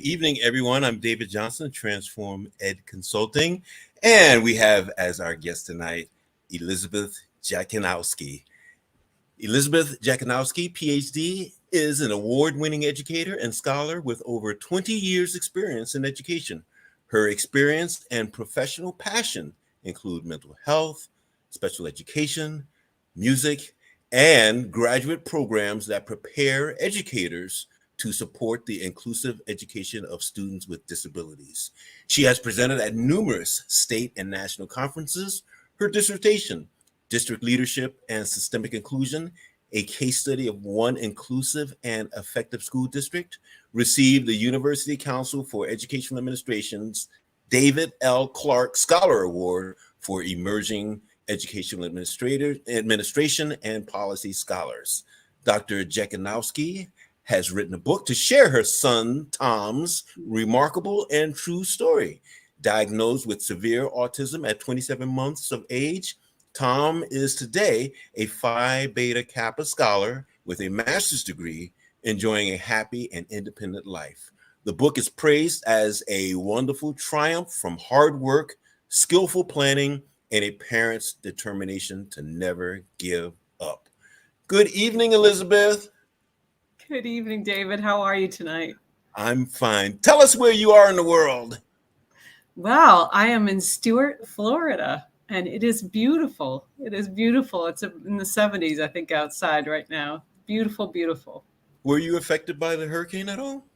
evening, everyone. I'm David Johnson, Transform Ed Consulting, and we have as our guest tonight, Elizabeth Jekanowski. Elizabeth Jekanowski, PhD, is an award-winning educator and scholar with over 20 years experience in education. Her experience and professional passion include mental health, special education, music, and graduate programs that prepare educators to support the inclusive education of students with disabilities. She has presented at numerous state and national conferences. Her dissertation, District Leadership and Systemic Inclusion, a case study of one inclusive and effective school district, received the University Council for Educational Administration's David L. Clark Scholar Award for Emerging Educational Administration and Policy Scholars. Dr. Jekanowski has written a book to share her son, Tom's remarkable and true story. Diagnosed with severe autism at 27 months of age, Tom is today a Phi Beta Kappa scholar with a master's degree, enjoying a happy and independent life. The book is praised as a wonderful triumph from hard work, skillful planning, and a parent's determination to never give up. Good evening, Elizabeth. Good evening, David. How are you tonight? I'm fine. Tell us where you are in the world. Well, I am in Stuart, Florida, and it is beautiful. It is beautiful. It's in the 70s, I think, outside right now. Beautiful, beautiful. Were you affected by the hurricane at all?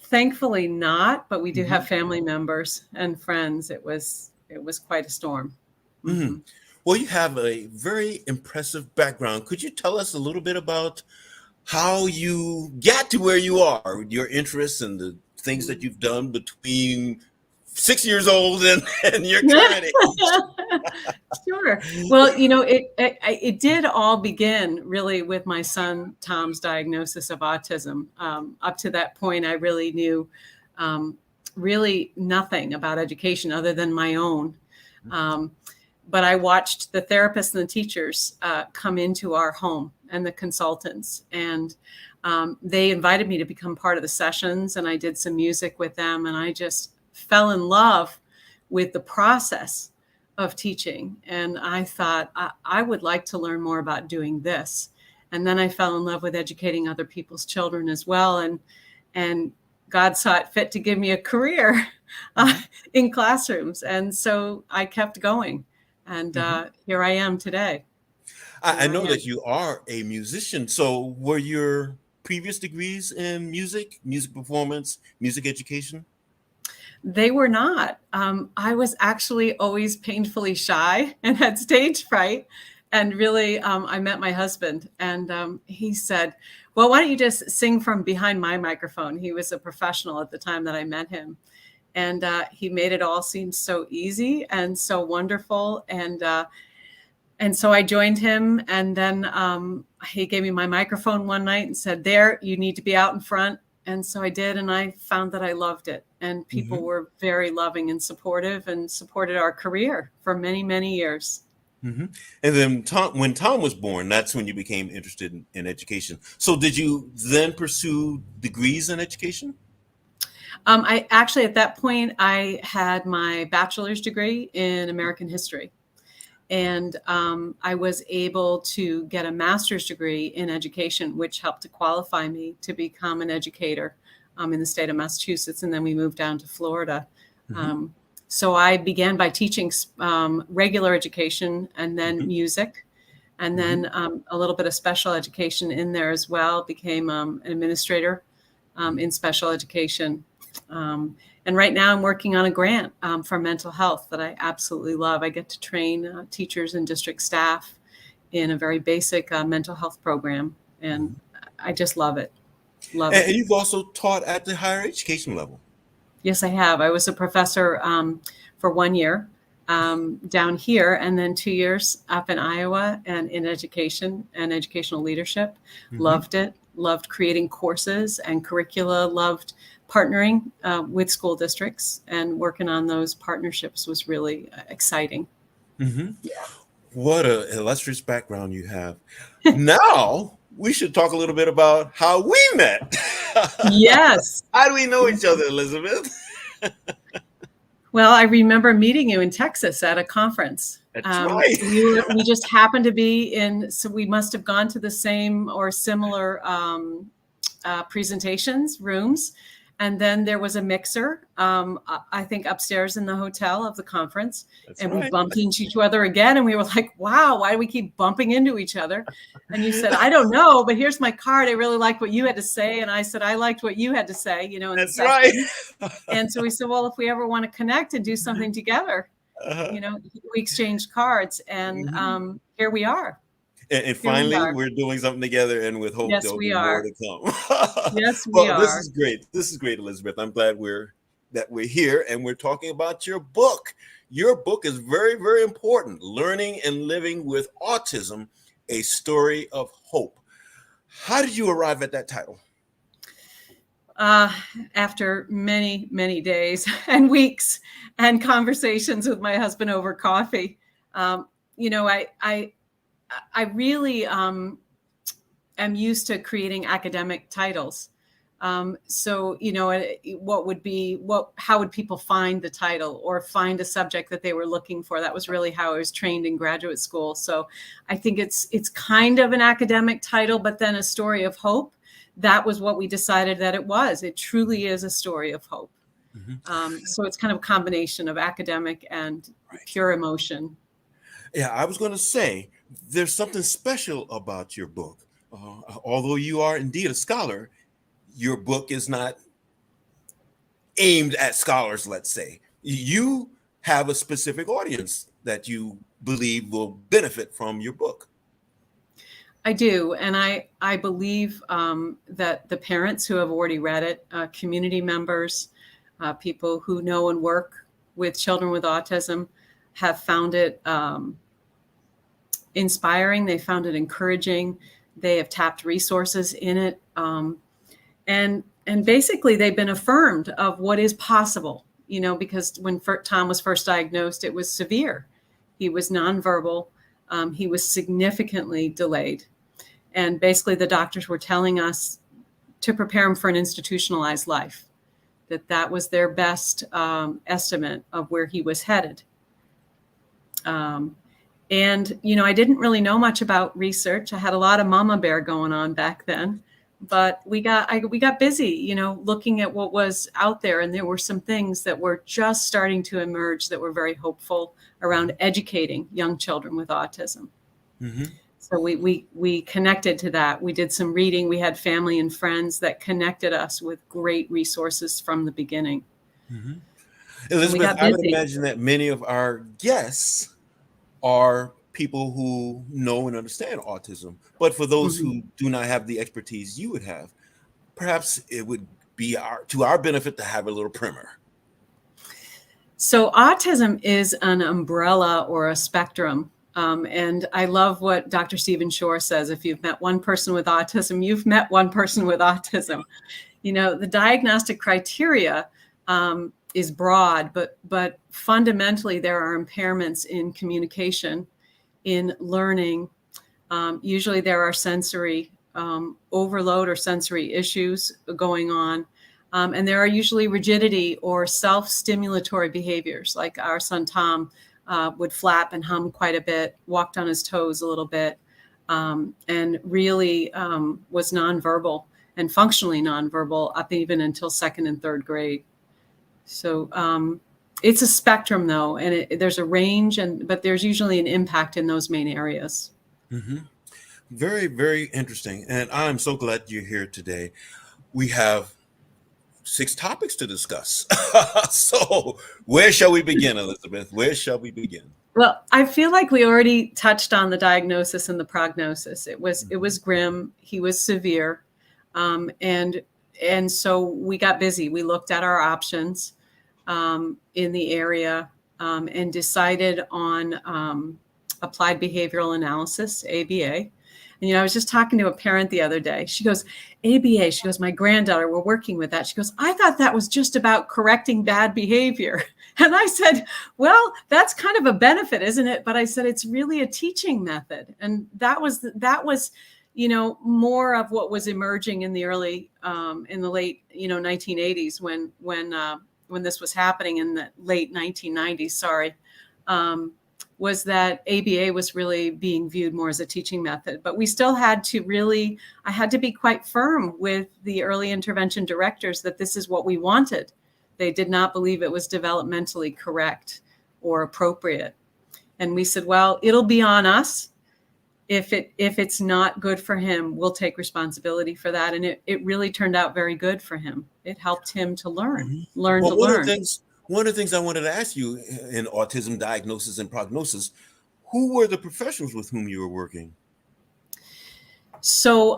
Thankfully not, but we do have family members and friends. It was quite a storm. Mm-hmm. Well, you have a very impressive background. Could you tell us a little bit about how you got to where you are, your interests and the things that you've done between 6 years old and your current age? Sure. Well, it did all begin really with my son Tom's diagnosis of autism. Up to that point, I really knew really nothing about education other than my own. But I watched the therapists and the teachers come into our home and the consultants, and they invited me to become part of the sessions, and I did some music with them, and I just fell in love with the process of teaching. And I thought, I would like to learn more about doing this. And then I fell in love with educating other people's children as well. And God saw it fit to give me a career in classrooms. And so I kept going. And here I am today. I know that you are a musician. So were your previous degrees in music performance, music education? They were not. I was actually always painfully shy and had stage fright. And really, I met my husband, and he said, well, why don't you just sing from behind my microphone? He was a professional at the time that I met him. And he made it all seem so easy and so wonderful. And so I joined him, and then he gave me my microphone one night and said, there, you need to be out in front. And so I did, and I found that I loved it. And people were very loving and supported our career for many, many years. And then when Tom was born, that's when you became interested in education. So did you then pursue degrees in education? I actually, at that point, I had my bachelor's degree in American history. And I was able to get a master's degree in education, which helped to qualify me to become an educator in the state of Massachusetts. And then we moved down to Florida. So I began by teaching regular education, and then music, and then a little bit of special education in there as well. Became an administrator in special education. And right now I'm working on a grant for mental health that I absolutely love. I get to train teachers and district staff in a very basic mental health program. And I just love it. Love it. And you've also taught at the higher education level. Yes, I have. I was a professor for 1 year down here, and then 2 years up in Iowa and in education and educational leadership. Loved it. Loved creating courses and curricula. Loved partnering with school districts, and working on those partnerships was really exciting. What an illustrious background you have. Now we should talk a little bit about how we met. Yes. How do we know each other, Elizabeth? Well, I remember meeting you in Texas at a conference. That's right. We just happened to be in, so we must have gone to the same or similar presentations rooms. And then there was a mixer, I think upstairs in the hotel of the conference. That's and right. We bumped into each other again. And we were like, wow, why do we keep bumping into each other? And you said, I don't know, but here's my card. I really liked what you had to say. And I said, I liked what you had to say, you know, in That's the right. And so we said, well, if we ever want to connect and do something together, you know, we exchanged cards, and here we are. And finally, we're doing something together, and with hope there'll be more to come. Yes, we well, are. This is great. This is great, Elizabeth. I'm glad we're here, and we're talking about your book. Your book is very, very important. Learning and Living with Autism, a Story of Hope. How did you arrive at that title? After many, many days and weeks and conversations with my husband over coffee. You know, I really am used to creating academic titles. So, you know, how would people find the title or find a subject that they were looking for? That was really how I was trained in graduate school. So I think it's kind of an academic title, but then a story of hope. That was what we decided that it was. It truly is a story of hope. So it's kind of a combination of academic and pure emotion. Yeah, I was going to say, there's something special about your book. Although you are indeed a scholar, your book is not aimed at scholars, let's say. You have a specific audience that you believe will benefit from your book. I do. And I believe that the parents who have already read it, community members, people who know and work with children with autism have found it inspiring. They found it encouraging. They have tapped resources in it. And basically they've been affirmed of what is possible, you know, because when Tom was first diagnosed, it was severe. He was nonverbal. He was significantly delayed. And basically the doctors were telling us to prepare him for an institutionalized life, that was their best estimate of where he was headed. And, you know, I didn't really know much about research. I had a lot of mama bear going on back then, but we got busy, you know, looking at what was out there. And there were some things that were just starting to emerge that were very hopeful around educating young children with autism. So we connected to that. We did some reading. We had family and friends that connected us with great resources from the beginning. Elizabeth, I would imagine that many of our guests are people who know and understand autism. But for those who do not have the expertise you would have, perhaps it would be to our benefit to have a little primer. So autism is an umbrella or a spectrum. And I love what Dr. Stephen Shore says. If you've met one person with autism, you've met one person with autism. You know, the diagnostic criteria is broad, but fundamentally there are impairments in communication, in learning. Usually there are sensory overload or sensory issues going on. And there are usually rigidity or self-stimulatory behaviors, like our son Tom would flap and hum quite a bit, walked on his toes a little bit, and really was nonverbal and functionally nonverbal up even until second and third grade. So it's a spectrum, though, and there's a range, but there's usually an impact in those main areas. Very, very interesting. And I'm so glad you're here today. We have 6 topics to discuss. So where shall we begin, Elizabeth? Where shall we begin? Well, I feel like we already touched on the diagnosis and the prognosis. It was grim. He was severe. And so we got busy. We looked at our options in the area and decided on applied behavioral analysis, ABA. And, you know, I was just talking to a parent the other day. She goes, ABA, she goes, my granddaughter, we're working with that. She goes, I thought that was just about correcting bad behavior. And I said, well, that's kind of a benefit, isn't it? But I said, it's really a teaching method. And that was more of what was emerging in the late, 1980s when this was happening in the late 1990s, was that ABA was really being viewed more as a teaching method. But we still had to I had to be quite firm with the early intervention directors that this is what we wanted. They did not believe it was developmentally correct or appropriate. And we said, well, it'll be on us. If it's not good for him, we'll take responsibility for that. And it really turned out very good for him. It helped him to learn to learn. One of the things I wanted to ask you in autism diagnosis and prognosis, who were the professionals with whom you were working? So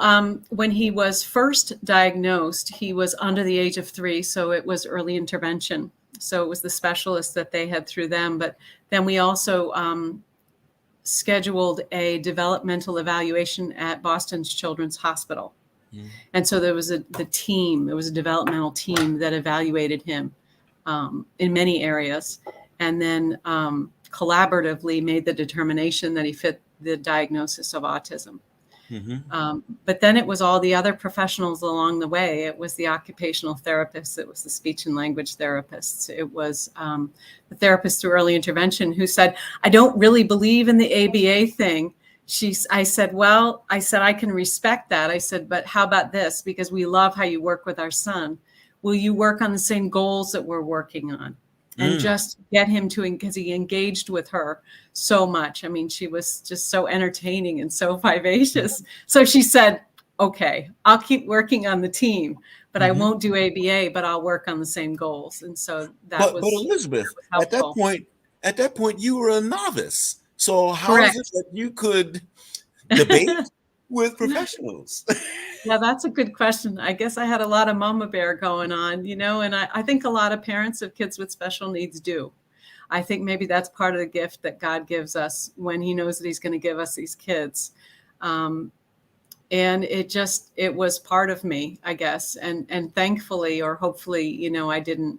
when he was first diagnosed, he was under the age of 3. So it was early intervention. So it was the specialists that they had through them. But then we also scheduled a developmental evaluation at Boston's Children's Hospital. Mm. And so there was a developmental team that evaluated him in many areas, and then collaboratively made the determination that he fit the diagnosis of autism. Mm-hmm. But then it was all the other professionals along the way. It was the occupational therapists. It was the speech and language therapists. It was the therapist through early intervention who said, I don't really believe in the ABA thing. I said, I can respect that. I said, but how about this? Because we love how you work with our son. Will you work on the same goals that we're working on? And just get him because he engaged with her so much. I mean, she was just so entertaining and so vivacious. So she said, okay, I'll keep working on the team, but I won't do ABA, but I'll work on the same goals. And so but Elizabeth, at that point, you were a novice. So how is it that you could debate with professionals? Yeah, that's a good question. I guess I had a lot of mama bear going on, and I think a lot of parents of kids with special needs do. I think maybe that's part of the gift that God gives us when he knows that he's going to give us these kids. And it was part of me, I guess. And thankfully, or hopefully, I didn't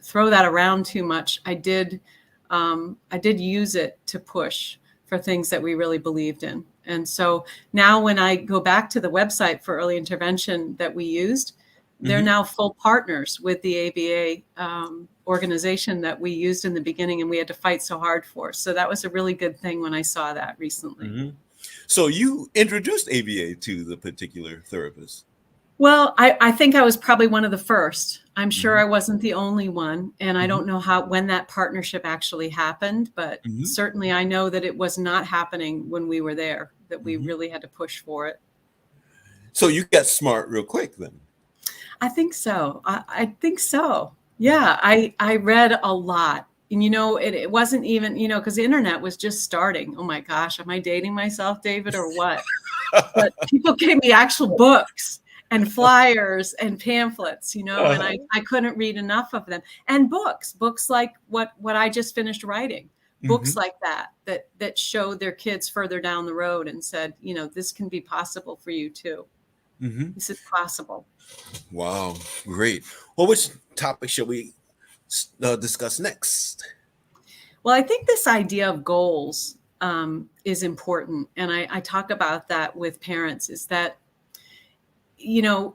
throw that around too much. I did use it to push for things that we really believed in. And so now when I go back to the website for early intervention that we used, they're now full partners with the ABA organization that we used in the beginning and we had to fight so hard for. So that was a really good thing when I saw that recently. Mm-hmm. So you introduced ABA to the particular therapist? Well, I think I was probably one of the first. I'm sure I wasn't the only one. And I don't know when that partnership actually happened, but certainly I know that it was not happening when we were there, that we really had to push for it. So you got smart real quick then? I think so. I think so. Yeah, I read a lot. And, it wasn't even, because the internet was just starting. Oh my gosh, am I dating myself, David, or what? But people gave me actual books and flyers and pamphlets, and I couldn't read enough of them. And books like what I just finished writing, books like that showed their kids further down the road and said, this can be possible for you too. This is possible. Wow, great. Well, which topic shall we discuss next? Well, I think this idea of goals is important. And I talk about that with parents, is that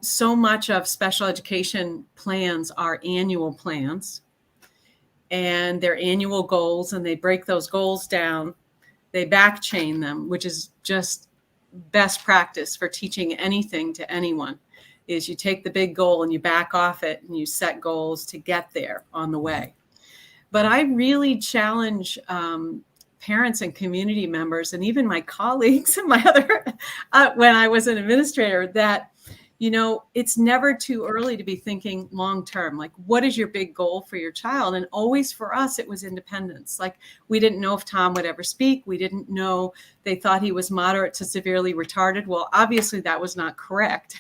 so much of special education plans are annual plans and they're annual goals, and they break those goals down. They back chain them, which is just best practice for teaching anything to anyone, is you take the big goal and you back off it and you set goals to get there on the way. But I really challenge parents and community members, and even my colleagues and my other, when I was an administrator, that it's never too early to be thinking long-term. Like, what is your big goal for your child? And always for us, it was independence. Like, we didn't know if Tom would ever speak. We didn't know. They thought he was moderate to severely retarded. Well, obviously that was not correct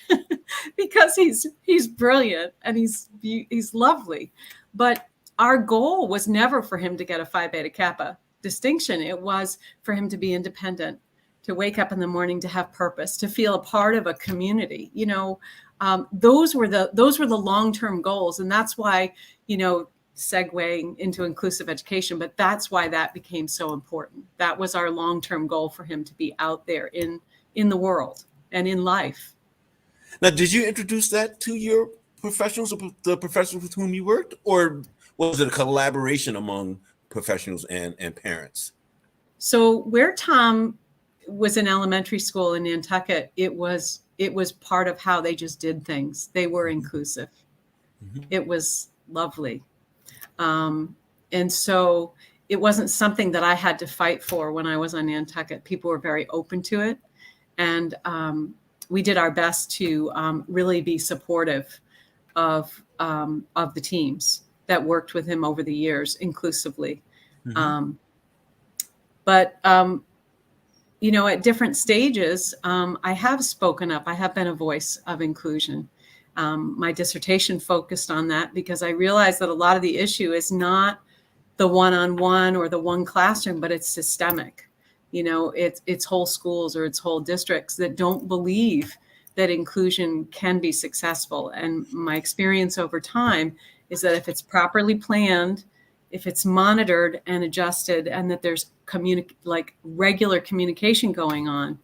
because he's brilliant and he's lovely. But our goal was never for him to get a Phi Beta Kappa distinction. It was for him to be independent, to wake up in the morning, to have purpose, to feel a part of a community. Those were the long-term goals. And that's why, segueing into inclusive education, but that's why that became so important. That was our long-term goal for him, to be out there in the world and in life. Now, did you introduce that to your professionals, the professionals with whom you worked, or was it a collaboration among professionals and parents? So where Tom was in elementary school in Nantucket, it was part of how they just did things. They were inclusive. Mm-hmm. It was lovely. And so it wasn't something that I had to fight for when I was on Nantucket. People were very open to it. And we did our best to really be supportive of the teams that worked with him over the years, inclusively. Mm-hmm. But at different stages, I have spoken up. I have been a voice of inclusion. My dissertation focused on that because I realized that a lot of the issue is not the one-on-one or the one classroom, but it's systemic. It's whole schools or it's whole districts that don't believe that inclusion can be successful. And my experience over time is that if it's properly planned, if it's monitored and adjusted, and that there's regular communication going on,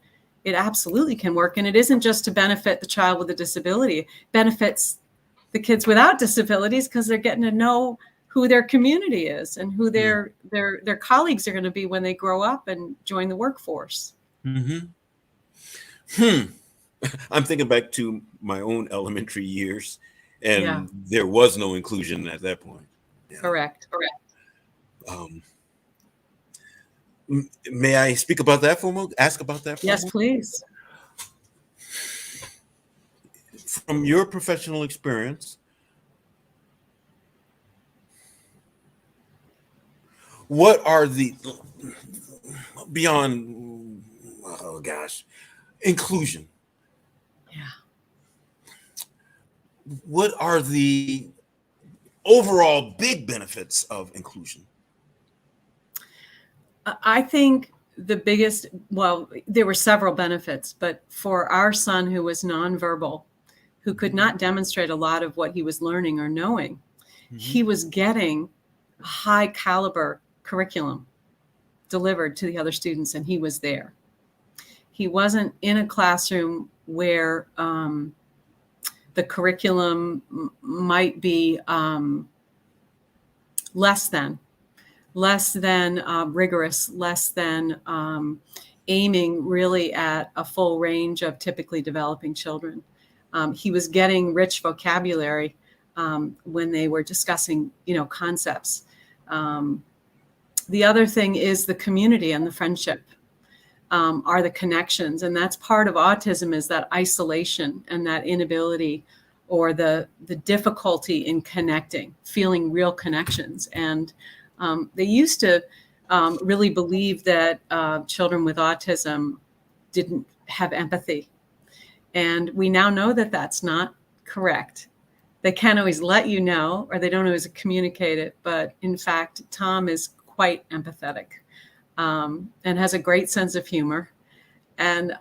it absolutely can work. And it isn't just to benefit the child with a disability. It benefits the kids without disabilities because they're getting to know who their community is and who their colleagues are going to be when they grow up and join the workforce. Mm-hmm. I'm thinking back to my own elementary years, and there was no inclusion at that point. Yeah. Correct. May I speak about that for a moment? Ask about that for a moment? Yes, please. From your professional experience, what are the, beyond, inclusion? Yeah. What are the overall big benefits of inclusion? I think the biggest, there were several benefits, but for our son who was nonverbal, who could not demonstrate a lot of what he was learning or knowing, mm-hmm. he was getting a high caliber curriculum delivered to the other students, and he was there. He wasn't in a classroom where the curriculum might be less than rigorous, less than aiming really at a full range of typically developing children. He was getting rich vocabulary when they were discussing, concepts. The other thing is the community and the friendship are the connections. And that's part of autism, is that isolation and that inability or the difficulty in connecting, feeling real connections. And they used to really believe that children with autism didn't have empathy. And we now know that that's not correct. They can't always let you know, or they don't always communicate it. But in fact, Tom is quite empathetic and has a great sense of humor, and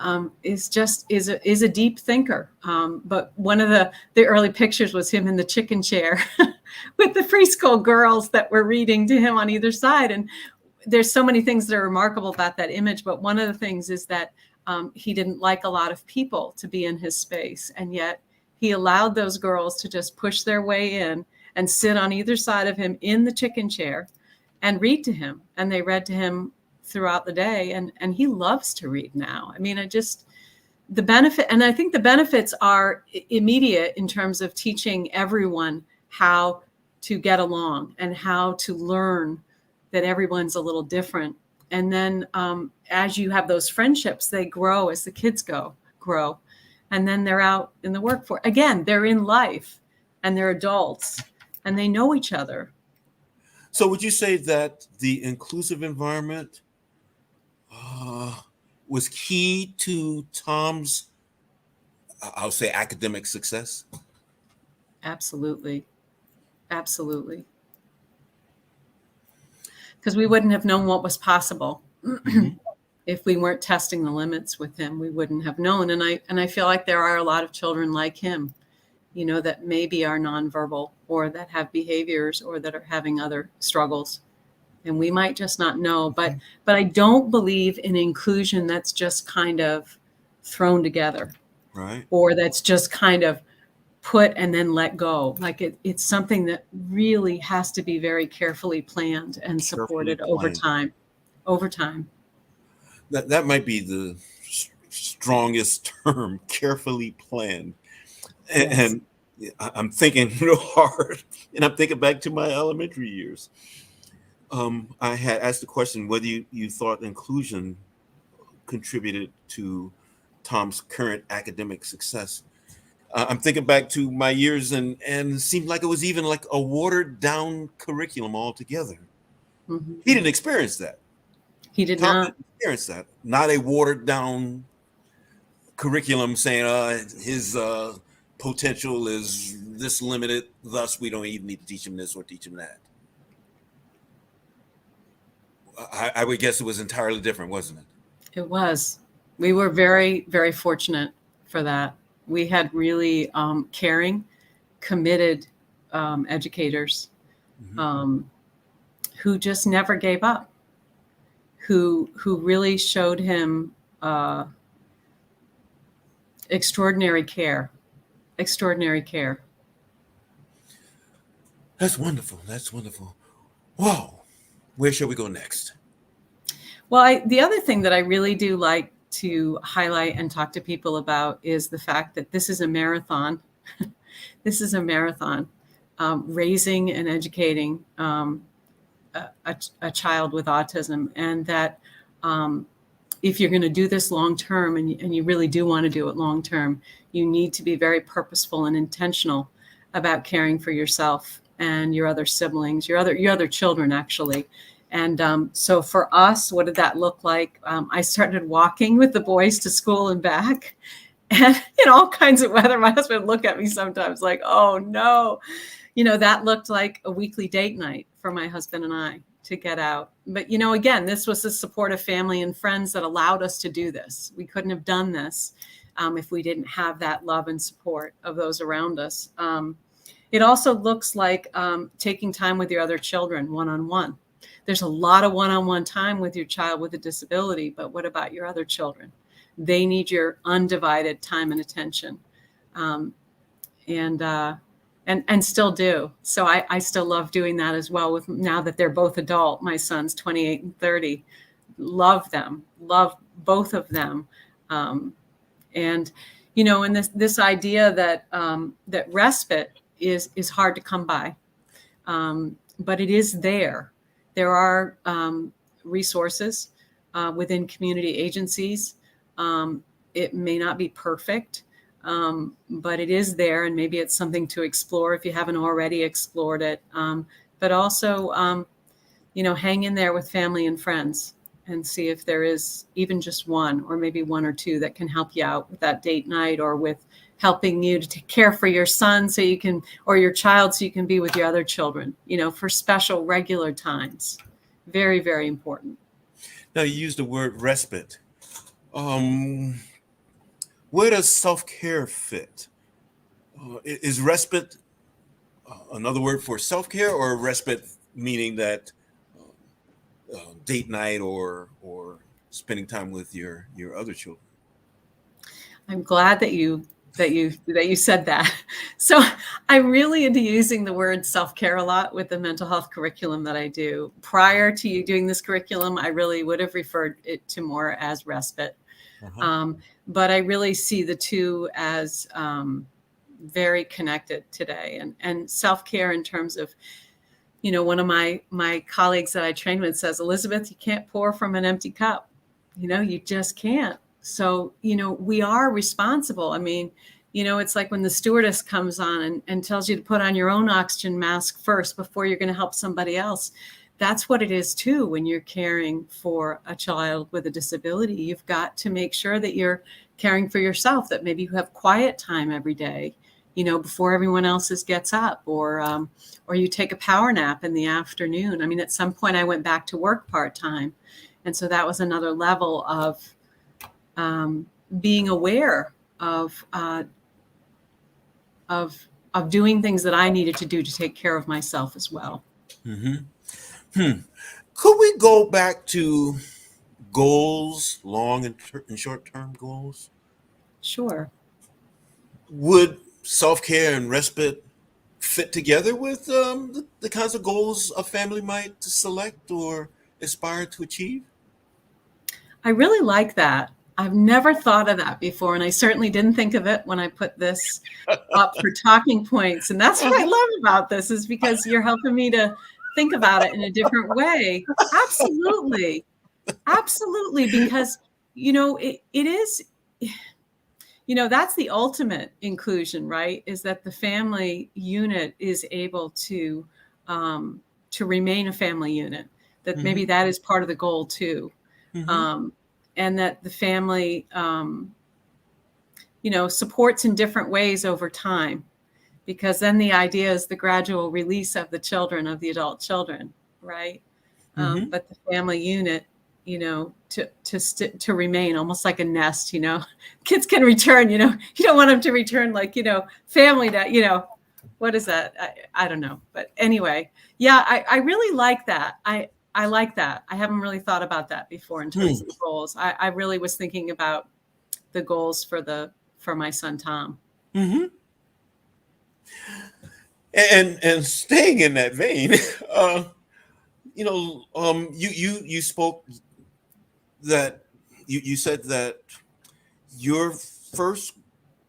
is a deep thinker. But one of the early pictures was him in the chicken chair with the preschool girls that were reading to him on either side. And there's so many things that are remarkable about that image. But one of the things is that he didn't like a lot of people to be in his space. And yet he allowed those girls to just push their way in and sit on either side of him in the chicken chair and read to him. And they read to him throughout the day. And he loves to read now. I mean, the benefit, and I think the benefits are immediate in terms of teaching everyone how to get along and how to learn that everyone's a little different. And then as you have those friendships, they grow as the kids grow. And then they're out in the workforce. Again, they're in life and they're adults and they know each other. So would you say that the inclusive environment was key to Tom's, I'll say, academic success? Absolutely. Absolutely. Because we wouldn't have known what was possible. Mm-hmm. If we weren't testing the limits with him, we wouldn't have known. And I feel like there are a lot of children like him, that maybe are nonverbal or that have behaviors or that are having other struggles. And we might just not know, but I don't believe in inclusion that's just kind of thrown together, Right. or that's just kind of put and then let go. Like it's something that really has to be very carefully planned and supported over time. Over time. That might be the strongest term, carefully planned. Yes. And I'm thinking real hard, and I'm thinking back to my elementary years. I had asked the question whether you thought inclusion contributed to Tom's current academic success. I'm thinking back to my years, and it seemed like it was even like a watered down curriculum altogether. Mm-hmm. He didn't experience that. He did Tom not didn't experience that. Not a watered down curriculum saying his potential is this limited, thus we don't even need to teach him this or teach him that. I would guess it was entirely different, wasn't it? It was. We were very, very fortunate for that. We had really caring, committed educators who just never gave up, who really showed him extraordinary care. Extraordinary care. That's wonderful. That's wonderful. Wow. Where shall we go next? Well, the other thing that I really do like to highlight and talk to people about is the fact that this is a marathon. This is a marathon, raising and educating a child with autism, and that if you're going to do this long term, and you really do want to do it long term, you need to be very purposeful and intentional about caring for yourself and your other siblings, your other children, actually. And so for us, what did that look like? I started walking with the boys to school and back, and in all kinds of weather. My husband would look at me sometimes like, oh no, that looked like a weekly date night for my husband and I to get out. But, again, this was the support of family and friends that allowed us to do this. We couldn't have done this if we didn't have that love and support of those around us. It also looks like taking time with your other children one-on-one. There's a lot of one-on-one time with your child with a disability, but what about your other children? They need your undivided time and attention, and still do. So I still love doing that as well. With now that they're both adult, my son's 28 and 30, love them, love both of them, and this idea that that respite is hard to come by, but it is there. There are resources within community agencies. It may not be perfect, but it is there, and maybe it's something to explore if you haven't already explored it. But also, hang in there with family and friends and see if there is even just one or maybe one or two that can help you out with that date night, or with helping you to take care for your son so you can, or your child, so you can be with your other children, for special regular times. Very, very important. Now, you used the word respite. Where does self-care fit? Is respite another word for self-care, or respite meaning that date night or spending time with your other children? I'm glad that you said that. So I'm really into using the word self-care a lot with the mental health curriculum that I do. Prior to you doing this curriculum, I really would have referred it to more as respite. But I really see the two as very connected today. And self-care in terms of, one of my colleagues that I train with says, Elizabeth, you can't pour from an empty cup. You just can't. So, we are responsible. I mean, it's like when the stewardess comes on and tells you to put on your own oxygen mask first before you're going to help somebody else. That's what it is too when you're caring for a child with a disability. You've got to make sure that you're caring for yourself, that maybe you have quiet time every day, before everyone else gets up, or you take a power nap in the afternoon. I mean, at some point I went back to work part-time. And so that was another level of being aware of of doing things that I needed to do to take care of myself as well. Could we go back to goals, long and short-term goals? Sure. Would self-care and respite fit together with the kinds of goals a family might select or aspire to achieve? I really like that. I've never thought of that before, and I certainly didn't think of it when I put this up for talking points. And that's what I love about this, is because you're helping me to think about it in a different way. Absolutely. Absolutely. Because, it is, that's the ultimate inclusion, right? Is that the family unit is able to remain a family unit, that maybe that is part of the goal too. And that the family, supports in different ways over time, because then the idea is the gradual release of the children, of the adult children, right? But the family unit, to remain almost like a nest, kids can return, you don't want them to return like, family that, what is that? I don't know. But anyway, yeah, I really like that. I like that. I haven't really thought about that before in terms of goals. I really was thinking about the goals for my son, Tom. And staying in that vein, you spoke that you said that your first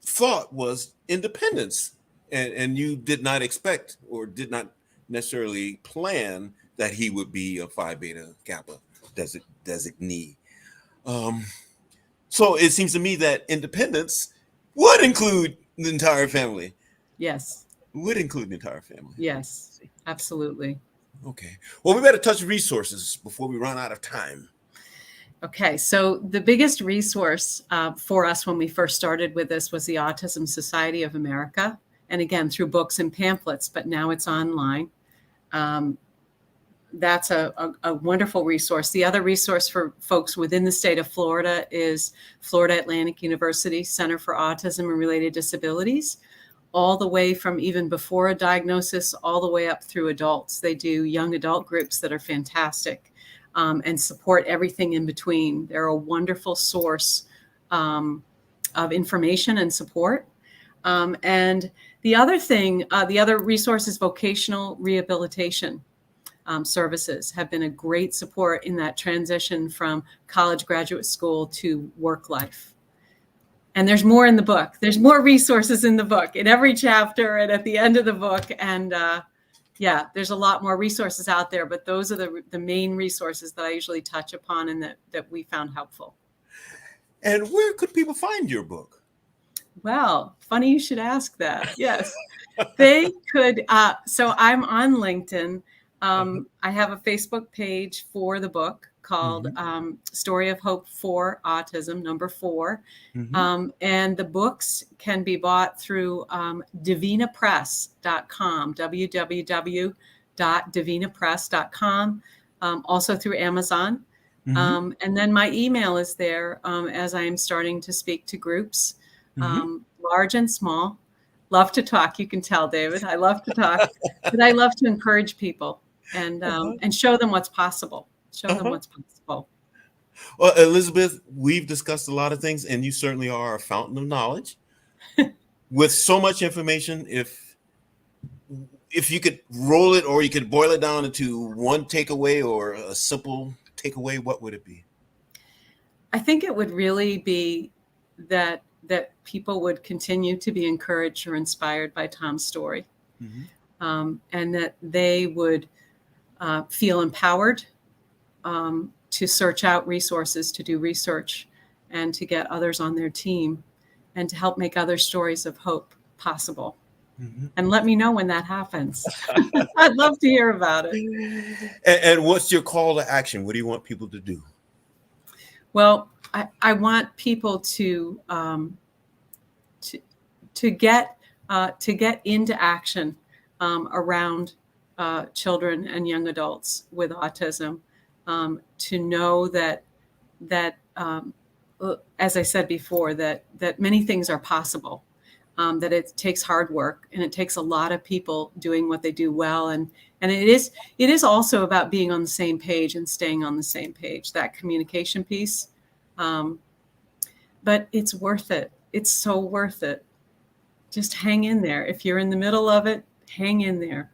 thought was independence, and you did not expect or did not necessarily plan that he would be a Phi Beta Kappa designee. So it seems to me that independence would include the entire family. Yes. Would include the entire family. Yes, absolutely. Okay. Well, we better touch resources before we run out of time. Okay. So the biggest resource for us when we first started with this was the Autism Society of America. And again, through books and pamphlets, but now it's online. That's a wonderful resource. The other resource for folks within the state of Florida is Florida Atlantic University Center for Autism and Related Disabilities, all the way from even before a diagnosis, all the way up through adults. They do young adult groups that are fantastic, and support everything in between. They're a wonderful source of information and support. And the other thing, the other resource is vocational rehabilitation. Services have been a great support in that transition from college, graduate school to work life. And there's more in the book. There's more resources in the book, in every chapter and at the end of the book. And there's a lot more resources out there, but those are the main resources that I usually touch upon and that we found helpful. And where could people find your book? Well, funny you should ask that. Yes, they could. So I'm on LinkedIn. I have a Facebook page for the book called Story of Hope for Autism, number 4. And the books can be bought through davinapress.com, www.davinapress.com, also through Amazon. And then my email is there as I am starting to speak to groups, large and small. Love to talk. You can tell, David. I love to talk, but I love to encourage people and show them what's possible. Show them what's possible. Well, Elizabeth, we've discussed a lot of things, and you certainly are a fountain of knowledge. With so much information, if you could roll it or you could boil it down into one takeaway or a simple takeaway, what would it be? I think it would really be that people would continue to be encouraged or inspired by Tom's story, and that they would feel empowered to search out resources, to do research, and to get others on their team, and to help make other stories of hope possible. And let me know when that happens. I'd love to hear about it. And what's your call to action? What do you want people to do? Well, I want people to get into action around children and young adults with autism, to know that as I said before, that many things are possible, that it takes hard work, and it takes a lot of people doing what they do well. And it is also about being on the same page and staying on the same page, that communication piece. But it's worth it. It's so worth it. Just hang in there. If you're in the middle of it, hang in there.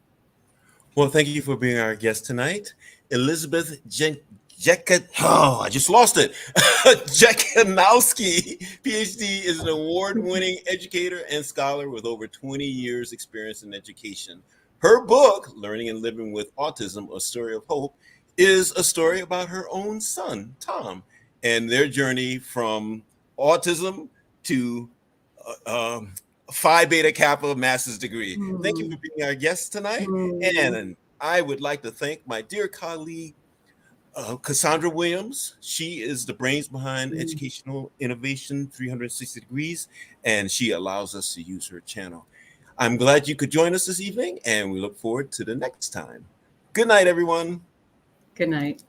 Well, thank you for being our guest tonight. Elizabeth I just lost it. Jekanowski, PhD, is an award-winning educator and scholar with over 20 years experience in education. Her book, Learning and Living with Autism, A Story of Hope, is a story about her own son, Tom, and their journey from autism to Phi Beta Kappa master's degree. Thank you for being our guest tonight. And I would like to thank my dear colleague, Cassandra Williams. She is the brains behind Educational Innovation 360 Degrees, and she allows us to use her channel. I'm glad you could join us this evening, and we look forward to the next time. Good night, everyone. Good night.